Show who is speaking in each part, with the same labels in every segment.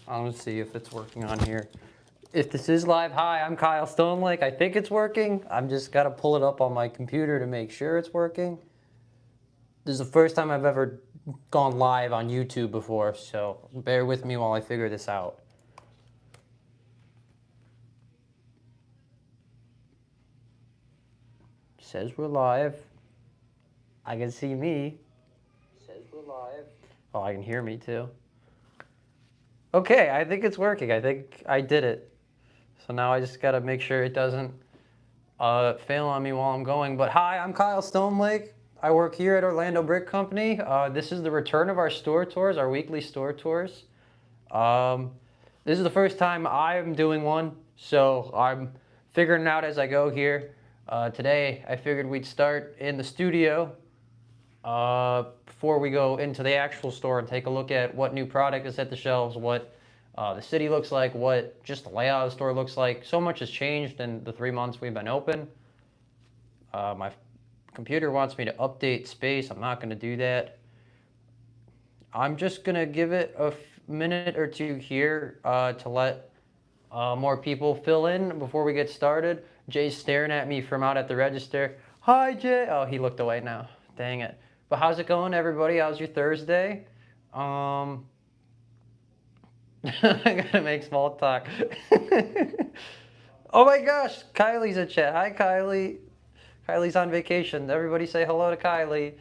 Speaker 1: I'm gonna see if it's working on here. If this is live, hi, I'm Kyle Stonelake. I think it's working. I'm just gotta pull it up on my computer to make sure it's working. This is the first time I've ever gone live on YouTube before, so bear with me while I figure this out. Says we're live. I can see me. Says we're live. Oh, I can hear me too. Okay, I think it's working. I think I did it. So now I just gotta make sure it doesn't fail on me while I'm going. But hi, I'm Kyle Stonelake. I work here at Orlando Brick Company. This is the return of our store tours, our weekly store tours. This is the first time I'm doing one, so I'm figuring it out as I go here. Today, I figured we'd start in the studio before we go into the actual store and take a look at what new product is at the shelves, what the city looks like, what just the layout of the store looks like. So much has changed in the 3 months we've been open. My computer wants me to update space. I'm not going to do that. I'm just going to give it a minute or two here to let more people fill in before we get started. Jay's staring at me from out at the register. Hi, Jay. Oh, he looked away now. Dang it. But how's it going, everybody? How's your Thursday? I gotta make small talk. Oh my gosh, Kylie's in chat. Hi, Kylie. Kylie's on vacation. Everybody say hello to Kylie.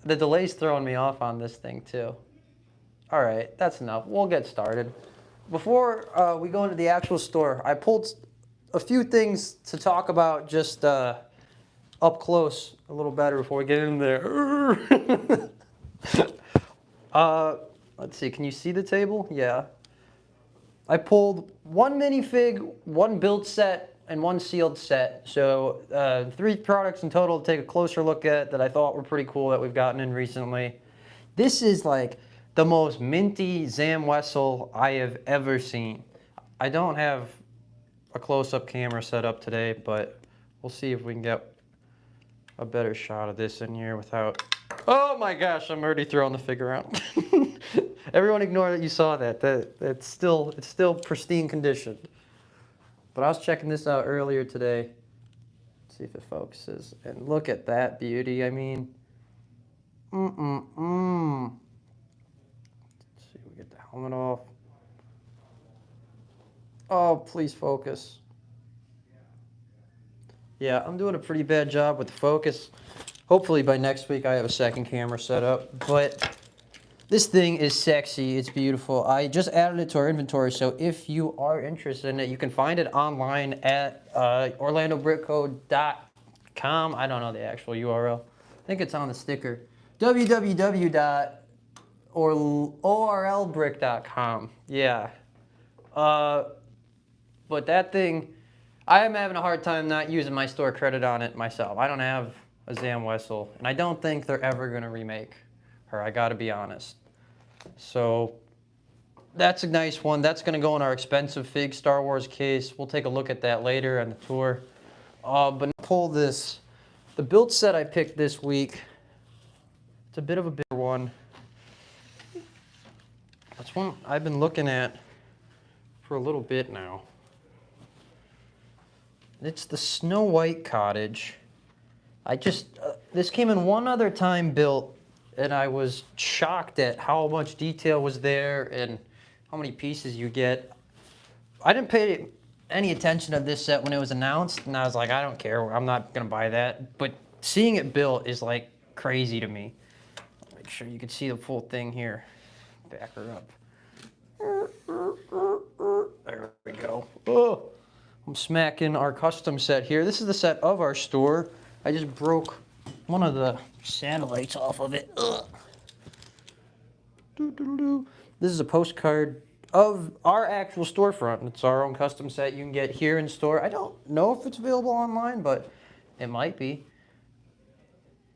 Speaker 1: The delay's throwing me off on this thing too. All right, that's enough. We'll get started. Before we go into the actual store, I pulled a few things to talk about just up close a little better before we get in there. Let's see, can you see the table? Yeah. I pulled one minifig, one build set, and one sealed set. So 3 products in total to take a closer look at that I thought were pretty cool that we've gotten in recently. This is like the most minty Zam Wessel I have ever seen. I don't have a close-up camera set up today, but we'll see if we can get a better shot of this in here without... Oh my gosh, I'm already throwing the fig around. Everyone ignore that you saw that. It's still pristine condition. But I was checking this out earlier today. Let's see if it focuses. And look at that beauty. I mean, Let's see if we get the helmet off. Oh, please focus. Yeah, I'm doing a pretty bad job with the focus. Hopefully by next week I have a second camera set up. But this thing is sexy. It's beautiful. I just added it to our inventory, so if you are interested in it, you can find it online at orlandobrickco.com. I don't know the actual URL. I think it's on the sticker. www.orlbrick.com. Yeah. But that thing, I am having a hard time not using my store credit on it myself. I don't have a Zam Wessel, and I don't think they're ever going to remake her. I got to be honest. So that's a nice one. That's going to go in our expensive fig Star Wars case. We'll take a look at that later on the tour. But pull this. The build set I picked this week, it's a bit of a bigger one. That's one I've been looking at for a little bit now. It's the Snow White cottage. This came in one other time built, and I was shocked at how much detail was there and how many pieces you get. I didn't pay any attention to this set when it was announced, and I was like, I don't care, I'm not gonna buy that. But seeing it built is like crazy to me. Make sure you can see the full thing here. Back her up. There we go. Oh, I'm smacking our custom set here. This is the set of our store. I just broke one of the satellites off of it. Ugh. This is a postcard of our actual storefront. It's our own custom set you can get here in store. I don't know if it's available online, but it might be.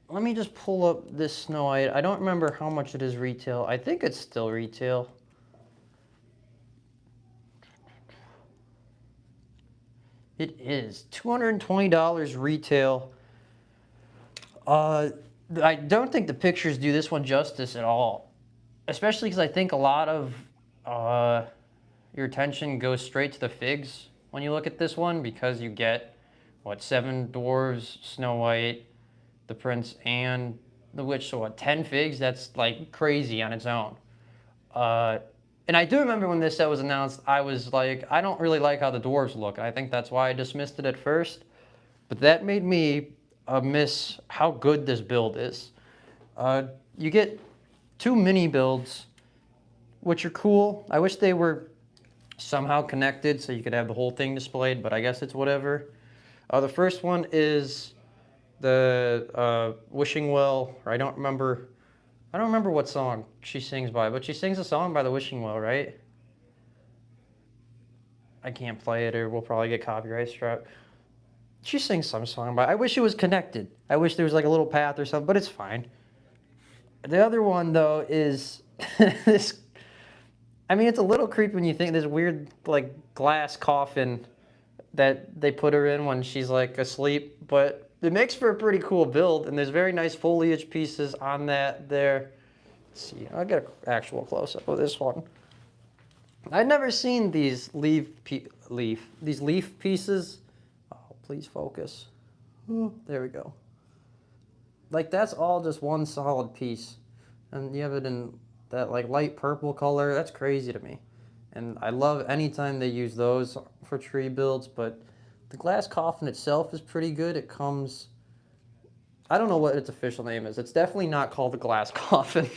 Speaker 1: Let me just pull up this Snow White. I don't remember how much it is retail. I think it's still retail. It is $220 retail. I don't think the pictures do this one justice at all, especially because I think a lot of Your attention goes straight to the figs when you look at this one because you get, what, 7 dwarves, Snow White, the prince, and the witch. So what, 10 figs? That's like crazy on its own. And I do remember when this set was announced, I was like, I don't really like how the dwarves look. I think that's why I dismissed it at first. But that made me miss how good this build is. You get 2 mini builds, which are cool. I wish they were somehow connected so you could have the whole thing displayed, but I guess it's whatever. The first one is the Wishing Well. Or I don't remember what song she sings by, but she sings a song by the Wishing Well, right? I can't play it or we'll probably get copyright struck. She sings some song by. I wish it was connected. I wish there was like a little path or something, but it's fine. The other one though is this. I mean, it's a little creepy when you think this weird like glass coffin that they put her in when she's like asleep, but it makes for a pretty cool build, and there's very nice foliage pieces on that there. Let's see, I'll get an actual close-up of this one. I'd never seen these leaf pieces. Oh, please focus. Oh, there we go. Like that's all just one solid piece, and you have it in that like light purple color. That's crazy to me, and I love anytime they use those for tree builds. But the glass coffin itself is pretty good. It comes, I don't know what its official name is. It's definitely not called the glass coffin.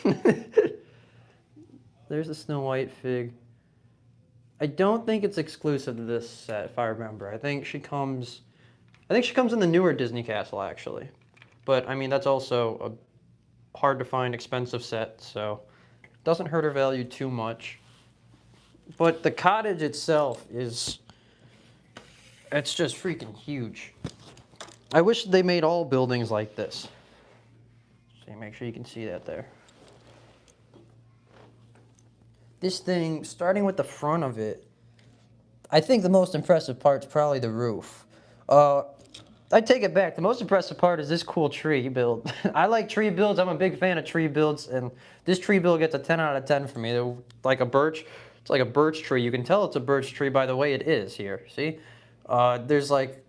Speaker 1: There's a Snow White fig. I don't think it's exclusive to this set, if I remember. I think she comes in the newer Disney Castle actually. But I mean, that's also a hard to find, expensive set, so it doesn't hurt her value too much. But the cottage itself it's just freaking huge. I wish they made all buildings like this. So make sure you can see that there. This thing, starting with the front of it, I think the most impressive part's probably the roof. I take it back. The most impressive part is this cool tree build. I like tree builds. I'm a big fan of tree builds, and this tree build gets a 10 out of 10 for me. They're like a birch. It's like a birch tree. You can tell it's a birch tree by the way it is here. See? There's like,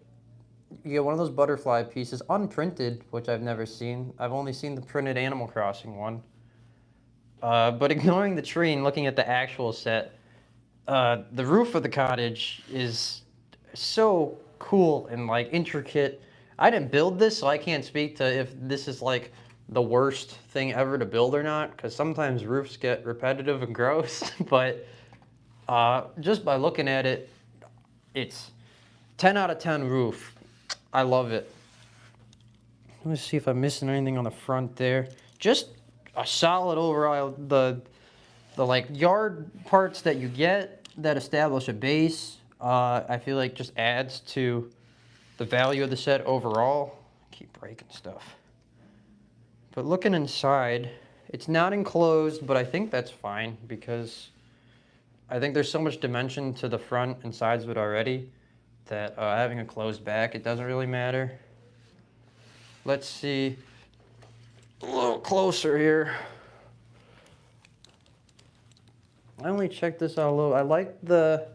Speaker 1: you get one of those butterfly pieces, unprinted, which I've never seen. I've only seen the printed Animal Crossing one. But ignoring the tree and looking at the actual set, the roof of the cottage is so cool and like intricate. I didn't build this, so I can't speak to if this is like the worst thing ever to build or not, because sometimes roofs get repetitive and gross. But just by looking at it, it's 10 out of 10 roof. I love it. Let me see if I'm missing anything on the front there. Just a solid overall. The like yard parts that you get that establish a base, I feel like just adds to the value of the set overall. Keep breaking stuff. But looking inside, it's not enclosed, but I think that's fine because I think there's so much dimension to the front and sides of it already that having a closed back, it doesn't really matter. Let's see a little closer here. I only checked this out a little. I like the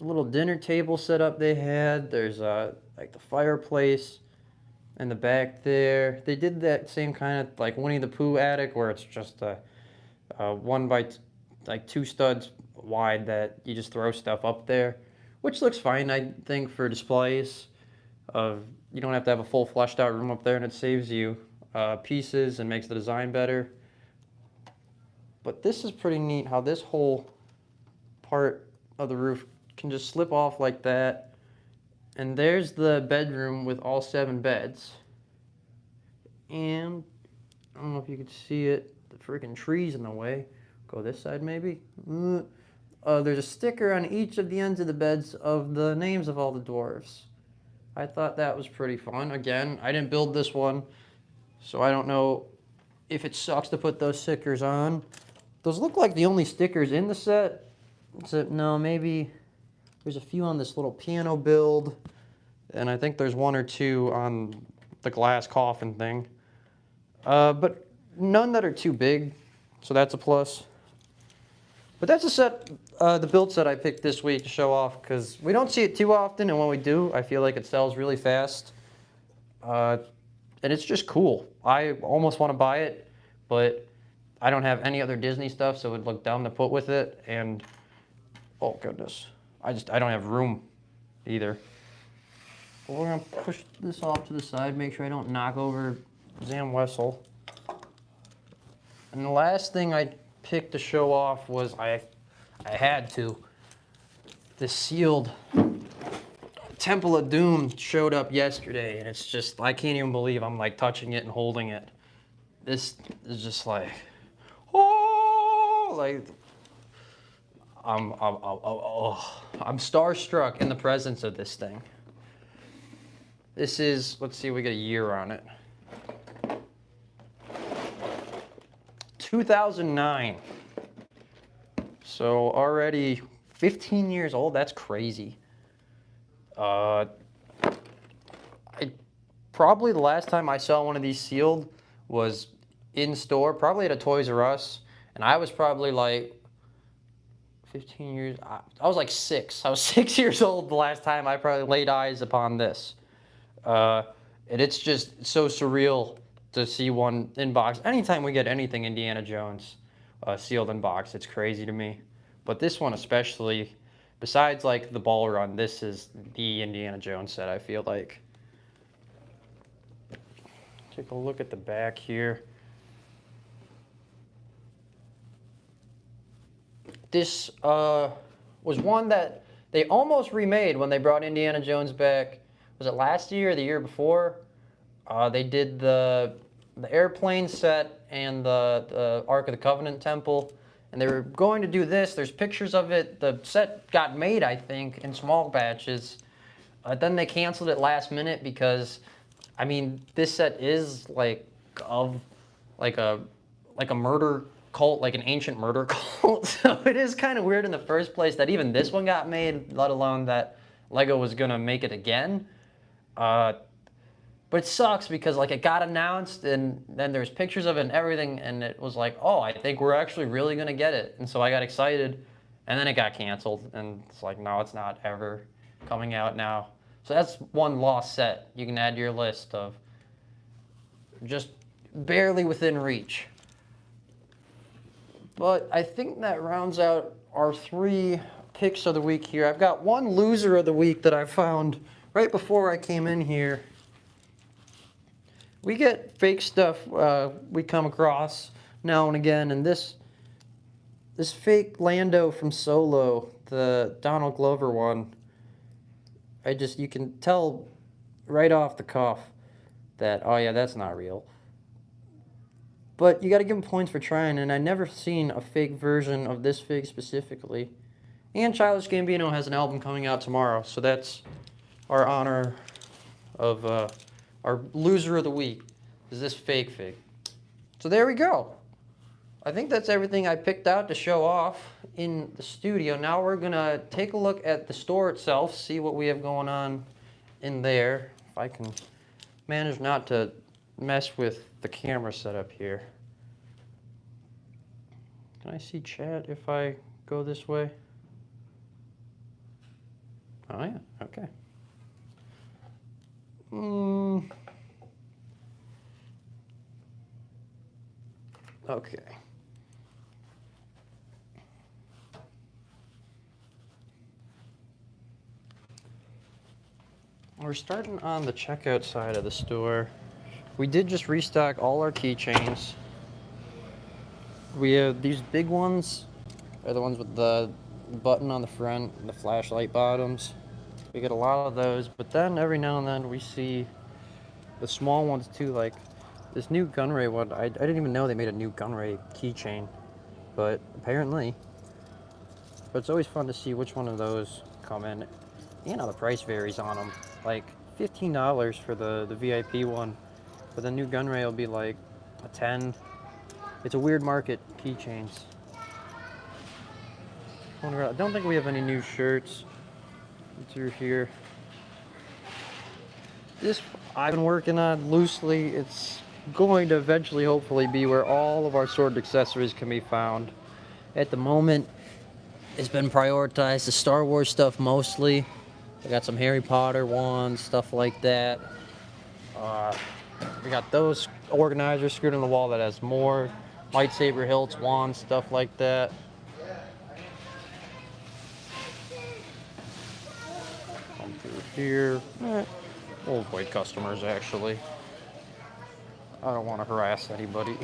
Speaker 1: little dinner table setup they had. There's like the fireplace in the back there. They did that same kind of like Winnie the Pooh attic where it's just a 1 by like 2 studs wide that you just throw stuff up there, which looks fine, I think, for displays. You don't have to have a full fleshed out room up there, and it saves you pieces and makes the design better. But this is pretty neat how this whole part of the roof can just slip off like that. And there's the bedroom with all 7 beds. And I don't know if you can see it, the freaking tree's in the way. Go this side maybe. There's a sticker on each of the ends of the beds of the names of all the dwarves. I thought that was pretty fun. Again, I didn't build this one, so I don't know if it sucks to put those stickers on. Those look like the only stickers in the set. Except, no, maybe there's a few on this little piano build, and I think there's 1 or 2 on the glass coffin thing. But none that are too big, so that's a plus. But that's a set, the build set I picked this week to show off because we don't see it too often, and when we do, I feel like it sells really fast. And it's just cool. I almost want to buy it, but I don't have any other Disney stuff, so it would look dumb to put with it. And oh goodness, I don't have room either. But we're gonna push this off to the side, make sure I don't knock over Zam Wessel. And the last thing I picked to show off was I had to. The sealed Temple of Doom showed up yesterday, and it's just, I can't even believe I'm like touching it and holding it. This is just like, oh, like I'm starstruck in the presence of this thing. This is, let's see, we got a year on it. 2009. So already 15 years old. That's crazy. Probably the last time I saw one of these sealed was in store, probably at a Toys R Us, and I was probably like 15 years. I was like 6. I was 6 years old the last time I probably laid eyes upon this. And it's just so surreal to see one in box. Anytime we get anything Indiana Jones sealed in box, it's crazy to me. But this one especially, besides like the Ball Run, this is the Indiana Jones set, I feel like. Take a look at the back here. This was one that they almost remade when they brought Indiana Jones back. Was it last year or the year before? They did the airplane set and the Ark of the Covenant temple, and they were going to do this. There's pictures of it. The set got made, I think, in small batches. Then they canceled it last minute because, I mean, this set is like of like a murder cult, like an ancient murder cult. So it is kind of weird in the first place that even this one got made, let alone that Lego was gonna make it again. But it sucks because like it got announced and then there's pictures of it and everything, and it was like, oh, I think we're actually really gonna get it. And so I got excited, and then it got canceled, and it's like, no, it's not ever coming out now. So that's one lost set you can add to your list of just barely within reach. But I think that rounds out our 3 picks of the week here. I've got one loser of the week that I found right before I came in here. We get fake stuff we come across now and again, and this fake Lando from Solo, the Donald Glover one, you can tell right off the cuff that, oh yeah, that's not real. But you got to give them points for trying, and I never seen a fake version of this fig specifically. And Childish Gambino has an album coming out tomorrow, so that's our honor of our loser of the week is this fake fig. So there we go. I think that's everything I picked out to show off in the studio. Now we're gonna take a look at the store itself, see what we have going on in there. If I can manage not to mess with the camera setup here. Can I see chat if I go this way? Oh yeah, okay. Okay. We're starting on the checkout side of the store. We did just restock all our keychains. We have these big ones, are the ones with the button on the front and the flashlight bottoms. We get a lot of those, but then every now and then we see the small ones too, like this new Gunray one. I didn't even know they made a new Gunray keychain, but apparently. But it's always fun to see which one of those come in. You know, the price varies on them. Like $15 for the VIP one, but the new Gunray will be like a 10. It's a weird market, keychains. I don't think we have any new shirts through here. This I've been working on loosely. It's going to eventually hopefully be where all of our sword accessories can be found. At the moment, it's been prioritized the Star Wars stuff mostly. I got some Harry Potter ones, stuff like that. We got those organizers screwed in the wall that has more lightsaber hilts, wands, stuff like that. Come through here. We'll avoid customers, actually. I don't want to harass anybody.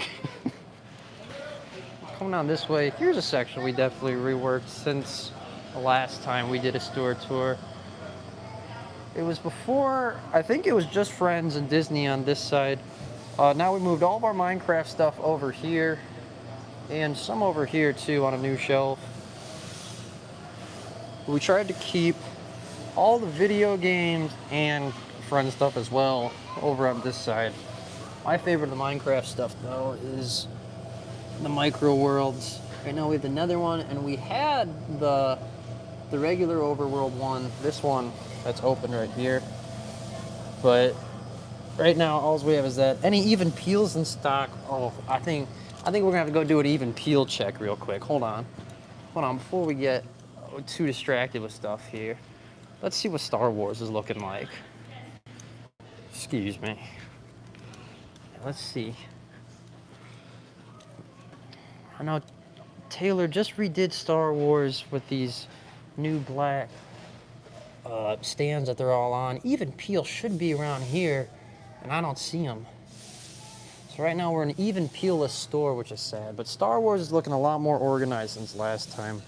Speaker 1: Coming down this way, here's a section we definitely reworked since the last time we did a store tour. It was before, I think it was just Friends and Disney on this side. Now we moved all of our Minecraft stuff over here, and some over here too on a new shelf. We tried to keep all the video games and Friends stuff as well over on this side. My favorite of the Minecraft stuff though is the Micro Worlds. Right now we have the Nether one, and we had the regular Overworld one. This one that's open right here. But right now all we have is that. Any even peels in stock? Oh, I think we're gonna have to go do an even peel check real quick. Hold on before we get too distracted with stuff here. Let's see what Star Wars is looking like. Excuse me. Let's see. I know Taylor just redid Star Wars with these new black stands that they're all on. Even peel should be around here, and I don't see them. So right now we're an even peel-less store, which is sad. But Star Wars is looking a lot more organized since last time.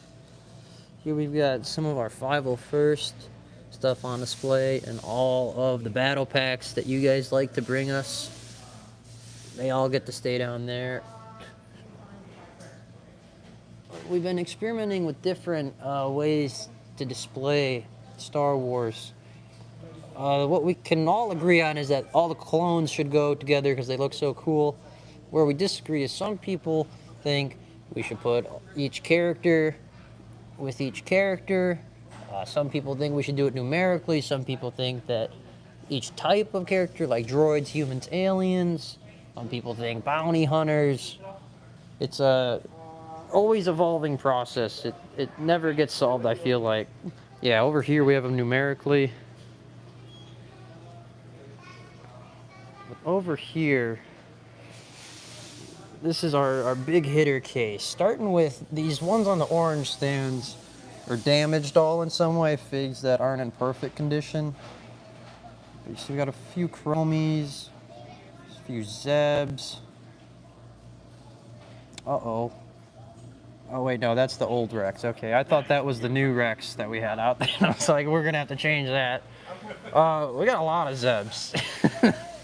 Speaker 1: Here we've got some of our 501st stuff on display, and all of the battle packs that you guys like to bring us. They all get to stay down there. We've been experimenting with different ways to display Star Wars. What we can all agree on is that all the clones should go together because they look so cool. Where we disagree is some people think we should put each character with each character. Some people think we should do it numerically. Some people think that each type of character, like droids, humans, aliens. Some people think bounty hunters. It's a always evolving process. It never gets solved, I feel like. Yeah, over here we have them numerically. But over here, this is our big hitter case. Starting with these ones on the orange stands are damaged all in some way, figs that aren't in perfect condition. So we got a few chromies, a few Zebs. Uh-oh. Oh, wait, no, that's the old Rex. Okay, I thought that was the new Rex that we had out there. I was like, we're going to have to change that. We got a lot of Zebs.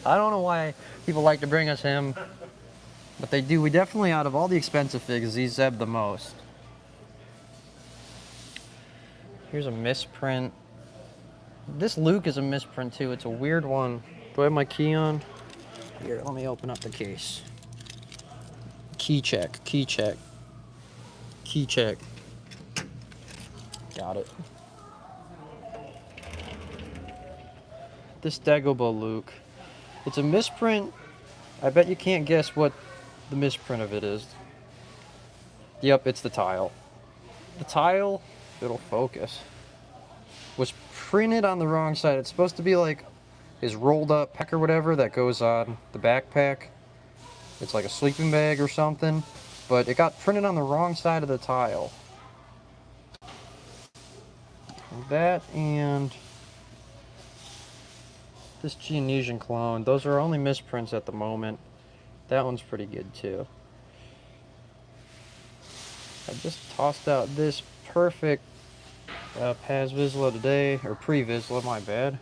Speaker 1: I don't know why people like to bring us him, but they do. We definitely, out of all the expensive figs, these Zeb the most. Here's a misprint. This Luke is a misprint, too. It's a weird one. Do I have my key on? Here, let me open up the case. Key check, key check. Key check. Got it. This Dagobah Luke. It's a misprint. I bet you can't guess what the misprint of it is. Yep, it's the tile. The tile, it'll focus, was printed on the wrong side. It's supposed to be like his rolled up pack or whatever that goes on the backpack. It's like a sleeping bag or something. But it got printed on the wrong side of the tile. That and this Geonesian clone. Those are only misprints at the moment. That one's pretty good too. I just tossed out this perfect Paz Vizsla today, or pre-Vizsla, my bad.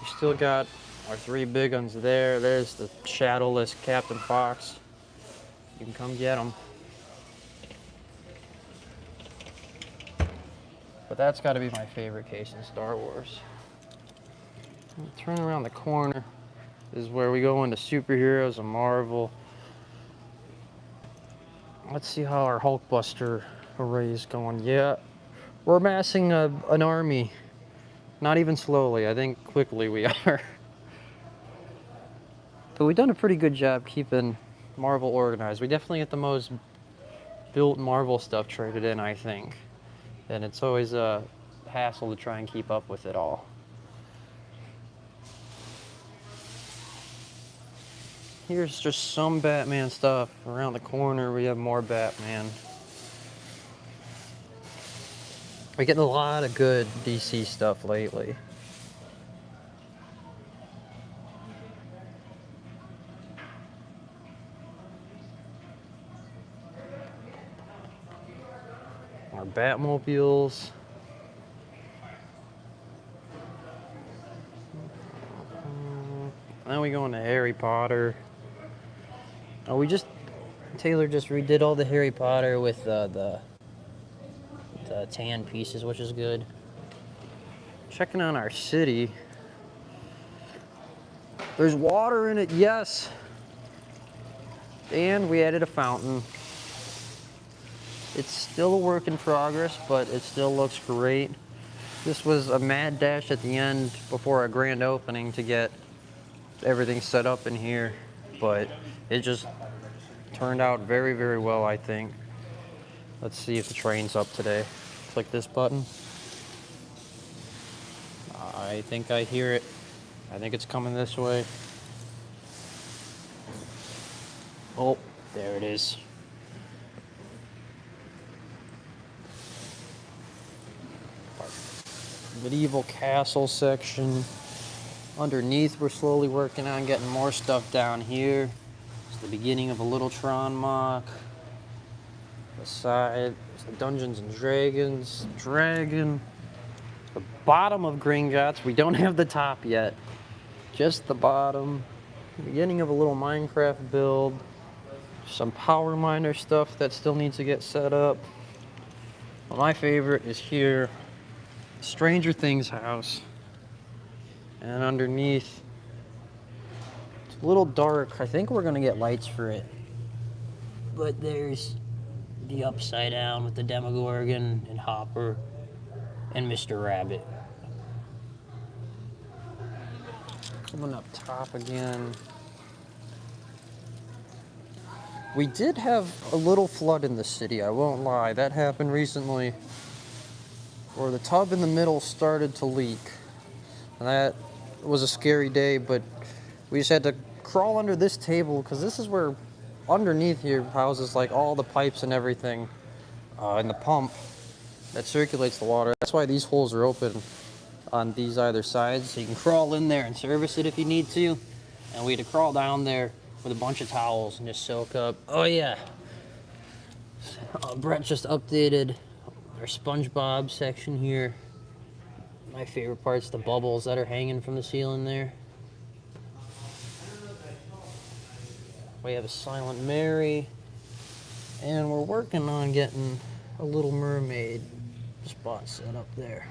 Speaker 1: We still got our 3 big ones there. There's the shadowless Captain Fox. You can come get them. But that's got to be my favorite case in Star Wars. Turn around the corner. This is where we go into superheroes and Marvel. Let's see how our Hulkbuster array is going. Yeah, we're amassing an army. Not even slowly. I think quickly we are. But we've done a pretty good job keeping Marvel organized. We definitely get the most built Marvel stuff traded in, I think. and it's always a hassle to try and keep up with it all. Here's just some Batman stuff. Around the corner, we have more Batman. We're getting a lot of good DC stuff lately. Our Batmobiles. Now we go into Harry Potter. Oh, Taylor just redid all the Harry Potter with the tan pieces, which is good. Checking on our city. There's water in it, yes. And we added a fountain. It's still a work in progress, but it still looks great. This was a mad dash at the end before our grand opening to get everything set up in here, but it just turned out very, very well, I think. Let's see if the train's up today. Click this button. I think I hear it. I think it's coming this way. Oh, there it is. Medieval castle section. Underneath, we're slowly working on getting more stuff down here. It's the beginning of a little Tron mock. The side, it's the Dungeons and Dragons dragon. The bottom of Gringotts. We don't have the top yet. Just the bottom. Beginning of a little Minecraft build. Some Power Miner stuff that still needs to get set up. Well, my favorite is here. Stranger Things house. And underneath, it's a little dark. I think we're gonna get lights for it. But there's the Upside Down with the Demogorgon and Hopper and Mr. Rabbit. Coming up top again. We did have a little flood in the city, I won't lie. That happened recently, where the tub in the middle started to leak. And that was a scary day, but we just had to crawl under this table because this is where underneath here houses like all the pipes and everything, and the pump that circulates the water. That's why these holes are open on these either sides, so you can crawl in there and service it if you need to. And we had to crawl down there with a bunch of towels and just soak up. Oh yeah, Brett just updated our SpongeBob section here. My favorite part's the bubbles that are hanging from the ceiling there. We have a Silent Mary, and we're working on getting a Little Mermaid spot set up there.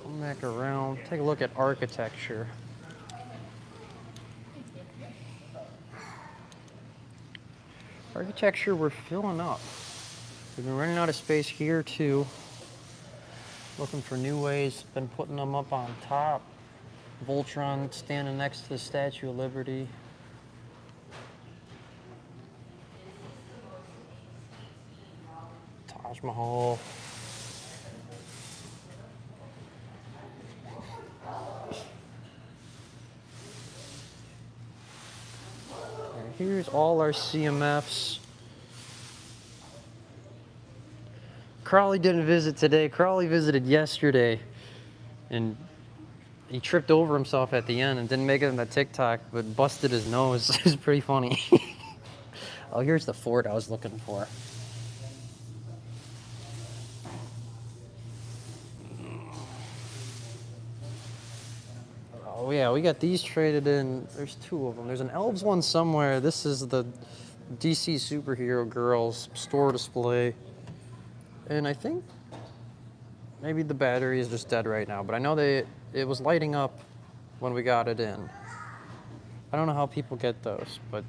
Speaker 1: Come back around, take a look at architecture. Architecture, we're filling up. We've been running out of space here too. Looking for new ways. Been putting them up on top. Voltron standing next to the Statue of Liberty. Taj Mahal. And here's all our CMFs. Crawley didn't visit today. Crawley visited yesterday, and he tripped over himself at the end and didn't make it in the TikTok, but busted his nose. It was pretty funny. Oh, here's the fort I was looking for. Oh yeah, we got these traded in. There's two of them. There's an Elves one somewhere. This is the DC Superhero Girls store display. And I think maybe the battery is just dead right now, but I know it was lighting up when we got it in. I don't know how people get those, but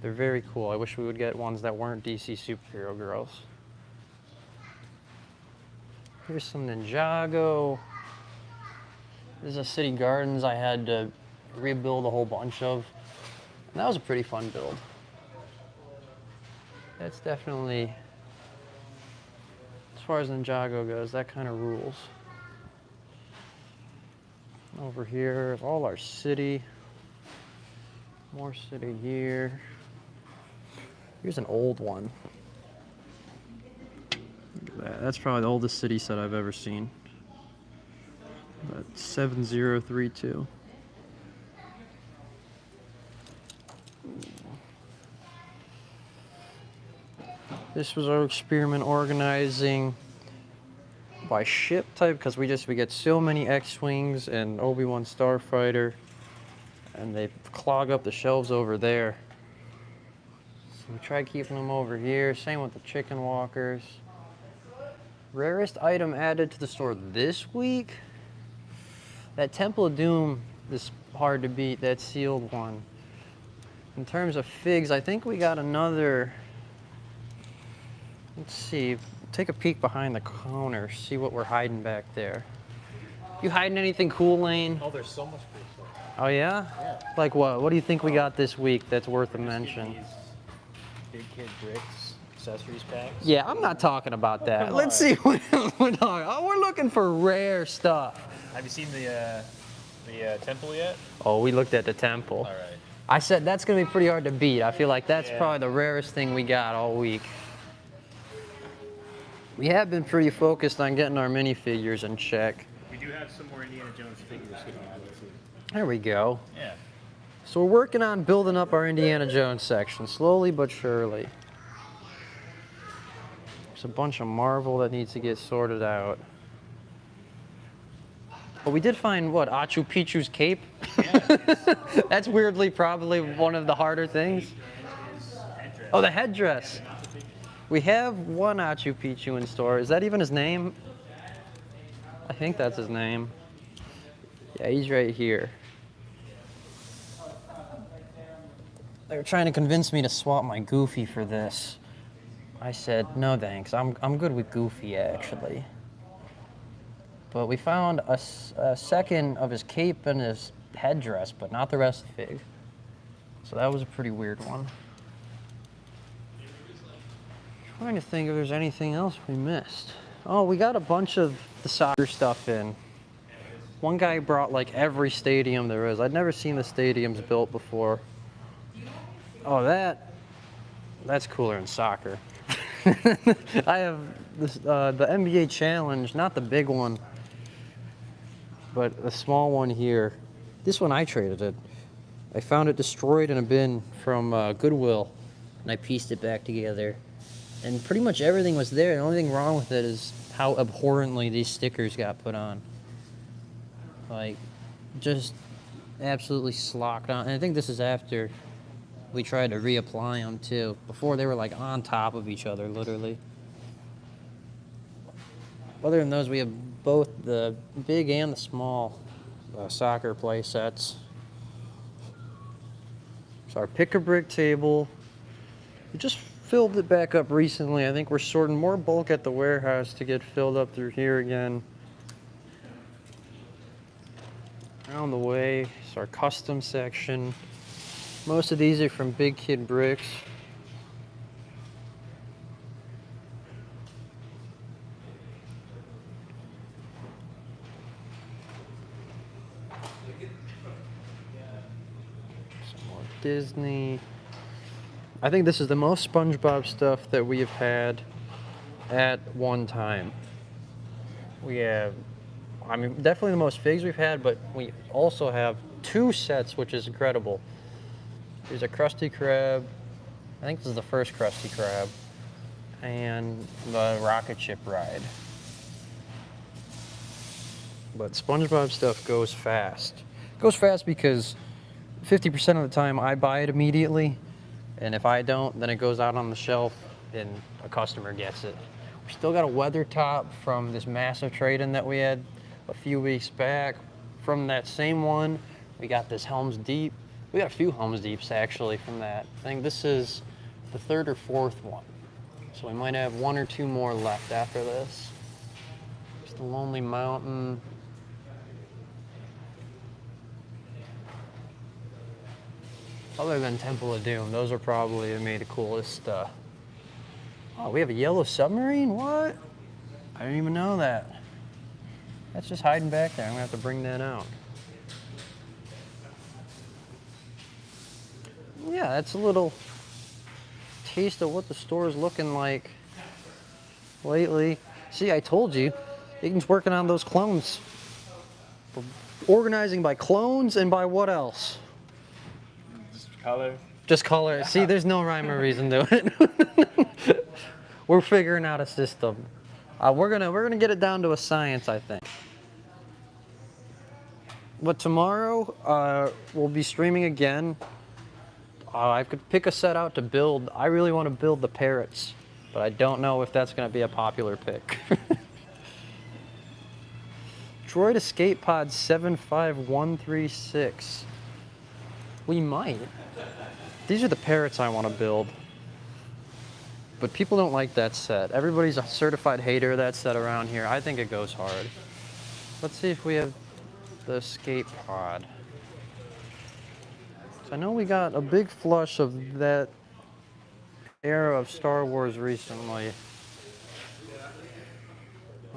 Speaker 1: they're very cool. I wish we would get ones that weren't DC Superhero Girls. Here's some Ninjago. This is a City Gardens I had to rebuild a whole bunch of. And that was a pretty fun build. That's definitely, as far as Ninjago goes, that kind of rules. Over here is all our city. More city here. Here's an old one. Look at that. That's probably the oldest city set I've ever seen. That's 7032. This was our experiment organizing by ship type, because we get so many X-Wings and Obi-Wan Starfighter, and they clog up the shelves over there. So we tried keeping them over here. Same with the chicken walkers. Rarest item added to the store this week? That Temple of Doom is hard to beat, that sealed one. In terms of figs, I think we got another. Let's see, take a peek behind the counter, see what we're hiding back there. You hiding anything cool, Lane?
Speaker 2: Oh, there's so much cool stuff.
Speaker 1: Oh yeah?
Speaker 2: Yeah.
Speaker 1: Like what? What do you think we got this week that's worth a mention?
Speaker 2: These Big Kid Bricks accessories packs.
Speaker 1: Yeah, I'm not talking about that.
Speaker 2: come
Speaker 1: Let's
Speaker 2: on.
Speaker 1: see what we're talking. Oh, we're looking for rare stuff.
Speaker 2: Have you seen the temple yet?
Speaker 1: Oh, we looked at the temple.
Speaker 2: All right.
Speaker 1: I said that's gonna be pretty hard to beat. I feel like that's
Speaker 2: Yeah.
Speaker 1: probably the rarest thing we got all week. We have been pretty focused on getting our minifigures in check.
Speaker 2: We do have some more Indiana Jones figures getting out this week.
Speaker 1: There we go.
Speaker 2: Yeah.
Speaker 1: So we're working on building up our Indiana Jones section, slowly but surely. There's a bunch of Marvel that needs to get sorted out. But we did find, what, Machu Picchu's cape?
Speaker 2: Yeah.
Speaker 1: That's weirdly probably one of the harder things. Oh, the headdress. We have one Machu Picchu in store. Is that even his name? I think that's his name. Yeah, he's right here. They were trying to convince me to swap my Goofy for this. I said, no thanks, I'm good with Goofy actually. But we found a second of his cape and his headdress, but not the rest of the fig. So that was a pretty weird one. Trying to think if there's anything else we missed. Oh, we got a bunch of the soccer stuff in. One guy brought like every stadium there is. I'd never seen the stadiums built before. Oh, that's cooler than soccer. I have this, the NBA Challenge, not the big one, but the small one here. This one I traded it. I found it destroyed in a bin from Goodwill, and I pieced it back together. And pretty much everything was there. The only thing wrong with it is how abhorrently these stickers got put on. Like, just absolutely slocked on. And I think this is after we tried to reapply them too. Before they were like on top of each other, literally. Other than those, we have both the big and the small soccer play sets. So our pick-a-brick table. We just filled it back up recently. I think we're sorting more bulk at the warehouse to get filled up through here again. Around the way is our custom section. Most of these are from Big Kid Bricks. Some more Disney. I think this is the most SpongeBob stuff that we have had at one time. We have, I mean, definitely the most figs we've had, but we also have 2 sets, which is incredible. There's a Krusty Krab. I think this is the first Krusty Krab. And the rocket ship ride. But SpongeBob stuff goes fast. It goes fast because 50% of the time I buy it immediately. And if I don't, then it goes out on the shelf and a customer gets it. We still got a weather top from this massive trade-in that we had a few weeks back. From that same one, we got this Helm's Deep. We got a few Helm's Deeps actually from that. I think this is the 3rd or 4th one. So we might have 1 or 2 more left after this. Just the Lonely Mountain. Other than Temple of Doom, those are probably to me the coolest Oh, we have a yellow submarine? What? I didn't even know that. That's just hiding back there. I'm gonna have to bring that out. Yeah, that's a little taste of what the store is looking like lately. See, I told you, Aiden's working on those clones. We're organizing by clones and by what else?
Speaker 2: Just color.
Speaker 1: Just color. See, there's no rhyme or reason to it. We're figuring out a system. We're gonna get it down to a science, I think. But tomorrow, we'll be streaming again. I could pick a set out to build. I really want to build the parrots, but I don't know if that's going to be a popular pick. Droid Escape Pod 75136. We might. These are the parrots I want to build. But people don't like that set. Everybody's a certified hater of that set around here. I think it goes hard. Let's see if we have the Escape Pod. I know we got a big flush of that era of Star Wars recently.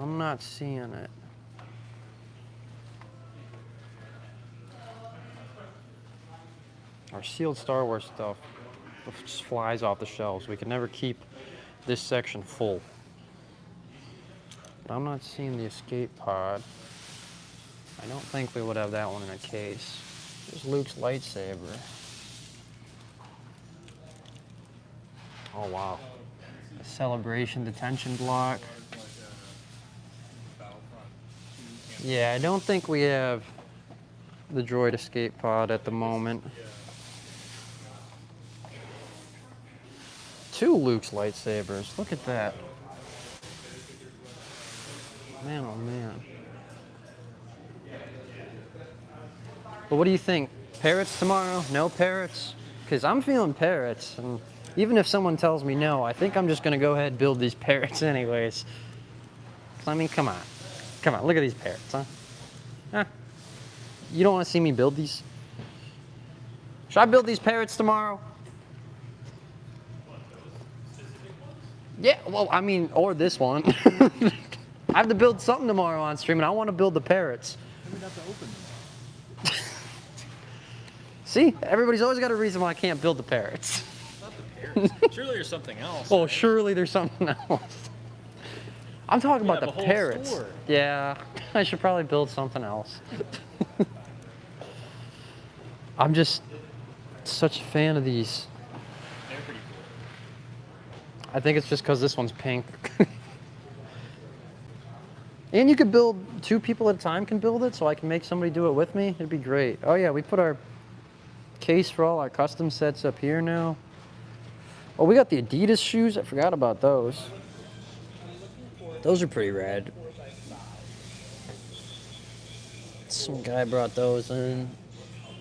Speaker 1: I'm not seeing it. Our sealed Star Wars stuff just flies off the shelves. We can never keep this section full. But I'm not seeing the Escape Pod. I don't think we would have that one in a case. There's Luke's lightsaber. Oh wow. A celebration detention block. Yeah, I don't think we have the Droid Escape Pod at the moment. 2 Luke's lightsabers. Look at that. Man, oh man. But what do you think? Parrots tomorrow? No parrots? Because I'm feeling parrots. And even if someone tells me no, I think I'm just going to go ahead and build these parrots anyways. I mean, come on. Come on, look at these parrots, huh? Huh? You don't want to see me build these? Should I build these parrots tomorrow? Yeah, well, I mean, or this one. I have to build something tomorrow on stream, and I want to build the parrots.
Speaker 2: We'd have to open them.
Speaker 1: See, everybody's always got a reason why I can't build the parrots.
Speaker 2: Not the parrots. Surely there's something else.
Speaker 1: Oh, surely there's something else. I'm talking about
Speaker 2: have
Speaker 1: the
Speaker 2: a whole
Speaker 1: parrots.
Speaker 2: store.
Speaker 1: Yeah, I should probably build something else. I'm just such a fan of these.
Speaker 2: They're pretty cool.
Speaker 1: I think it's just because this one's pink. And you could build 2 people at a time can build it, so I can make somebody do it with me. It'd be great. Oh yeah, we put our case for all our custom sets up here now. Oh, we got the Adidas shoes. I forgot about those. Those are pretty rad. Some guy brought those in.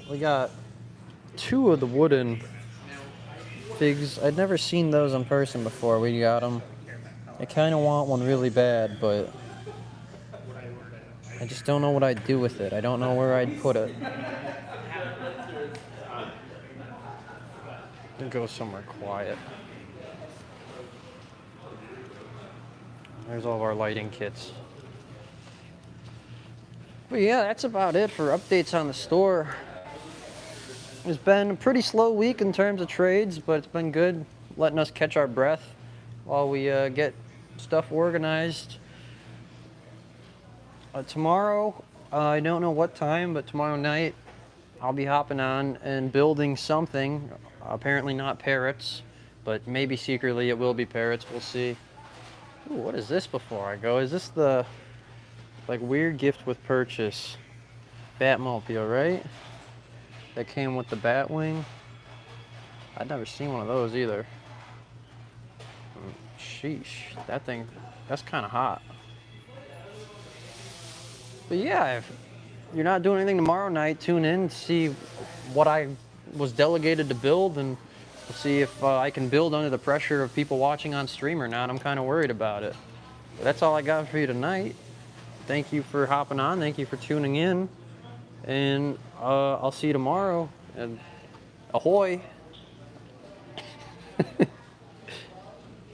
Speaker 1: We got 2 of the wooden figs. I'd never seen those in person before. We got them. I kind of want one really bad, but I just don't know what I'd do with it. I don't know where I'd put it. I'll go somewhere quiet. There's all of our lighting kits. But yeah, that's about it for updates on the store. It's been a pretty slow week in terms of trades, but it's been good letting us catch our breath while we get stuff organized. Tomorrow, I don't know what time, but tomorrow night I'll be hopping on and building something. Apparently not parrots, but maybe secretly it will be parrots. We'll see. Ooh, what is this before I go? Is this the like weird gift with purchase Batmobile, right? That came with the Batwing. I'd never seen one of those either. Sheesh, that thing, that's kind of hot. But yeah, if you're not doing anything tomorrow night, tune in to see what I was delegated to build, and we'll see if I can build under the pressure of people watching on stream or not. I'm kind of worried about it. But that's all I got for you tonight. Thank you for hopping on. Thank you for tuning in. And I'll see you tomorrow. And ahoy.